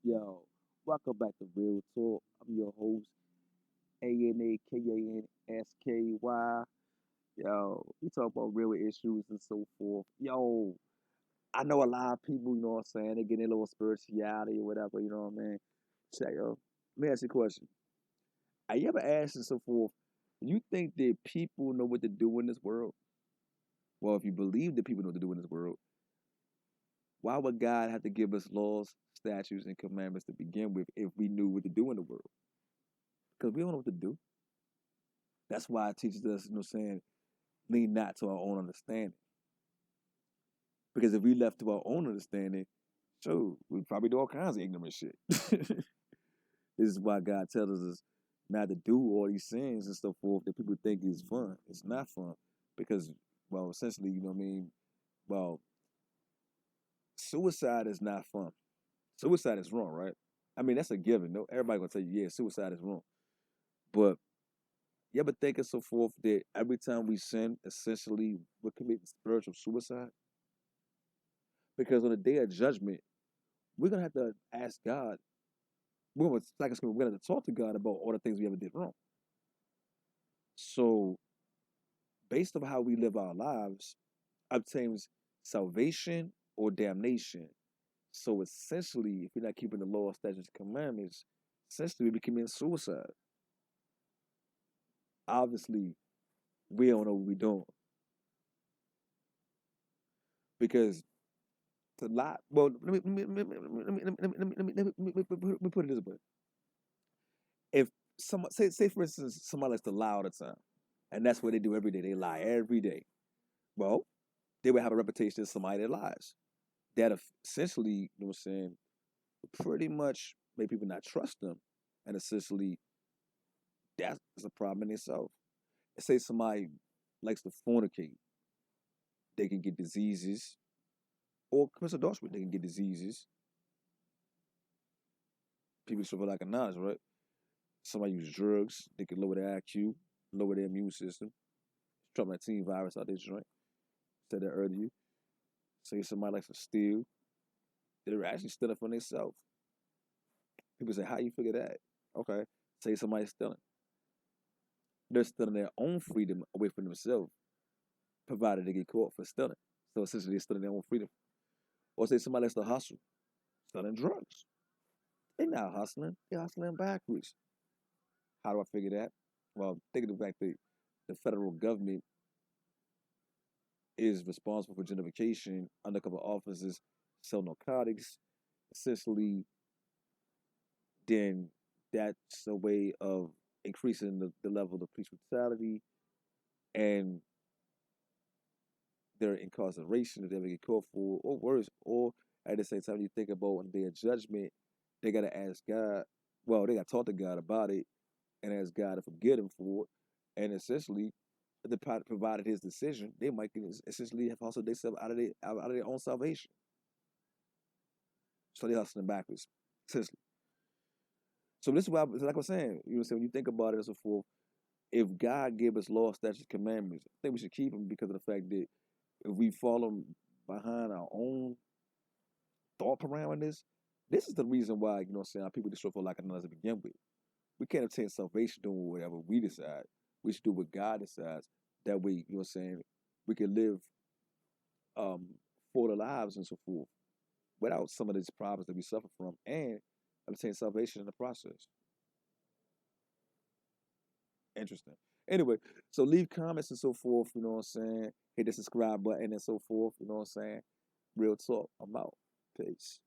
Yo, welcome back to Real Talk. I'm your host, ANAKANSKY. Yo, we talk about real issues and so forth. Yo, I know a lot of people, what I'm saying, they get a little spirituality or whatever, what I mean? Check, yo. Let me ask you a question. Have you ever asked and so forth, do you think that people know what to do in this world? Well, if you believe that people know what to do in this world, why would God have to give us laws, statutes, and commandments to begin with if we knew what to do in the world? Because we don't know what to do. That's why it teaches us, saying, lean not to our own understanding. Because if we left to our own understanding, sure, we'd probably do all kinds of ignorant shit. This is why God tells us not to do all these things and so forth that people think is fun. It's not fun. Because, well, essentially, you know what I mean? Well, suicide is not fun. Suicide is wrong, right? I mean, that's a given. No, everybody gonna tell you, yeah, suicide is wrong. But you ever think and so forth that every time we sin, essentially, we're committing spiritual suicide? Because on the day of judgment, we're gonna have to ask God. We're gonna have to talk to God about all the things we ever did wrong. So, based on how we live our lives, obtains salvation or damnation. So essentially, if we're not keeping the law, statutes, and commandments, essentially we be committing suicide. Obviously, we don't know what we're doing because to lie. Well, let me put it this way: if say for instance somebody likes to lie all the time, and that's what they do every day, they lie every day. Well, they would have a reputation as somebody that lies. That essentially, what I'm saying, pretty much make people not trust them, and essentially that's a problem in itself. Say somebody likes to fornicate, they can get diseases, or commits adultery, they can get diseases. People suffer like a knowledge, right? Somebody use drugs, they can lower their IQ, lower their immune system. Traumatin virus out there joint. Said that earlier. Say somebody likes to steal, they're actually stealing from themselves. People say, how you figure that? Okay. Say somebody's stealing. They're stealing their own freedom away from themselves, provided they get caught for stealing. So essentially they're stealing their own freedom. Or say somebody likes to hustle, selling drugs. They're not hustling, they're hustling backwards. How do I figure that? Well, think of the fact that the federal government is responsible for gentrification, undercover officers sell narcotics. Essentially, then that's a way of increasing the level of police brutality and their incarceration if they ever get caught for, or worse, or at the same time, you think about when their judgment, they got to ask God. Well, they got to talk to God about it and ask God to forgive them for it. And essentially, if the provided his decision, they might essentially have hustled themselves out of their own salvation. So they're hustling backwards, essentially. So this is why, like I was saying, when you think about it and so forth, if God gave us law, statutes, commandments, I think we should keep them because of the fact that if we follow behind our own thought parameters, this is the reason why, people destroy for like another to begin with. We can't obtain salvation doing whatever we decide. We should do what God decides. That way, we can live fuller lives and so forth without some of these problems that we suffer from and obtain salvation in the process. Interesting. Anyway, so leave comments and so forth, you know what I'm saying? Hit the subscribe button and so forth, you know what I'm saying? Real talk. I'm out. Peace.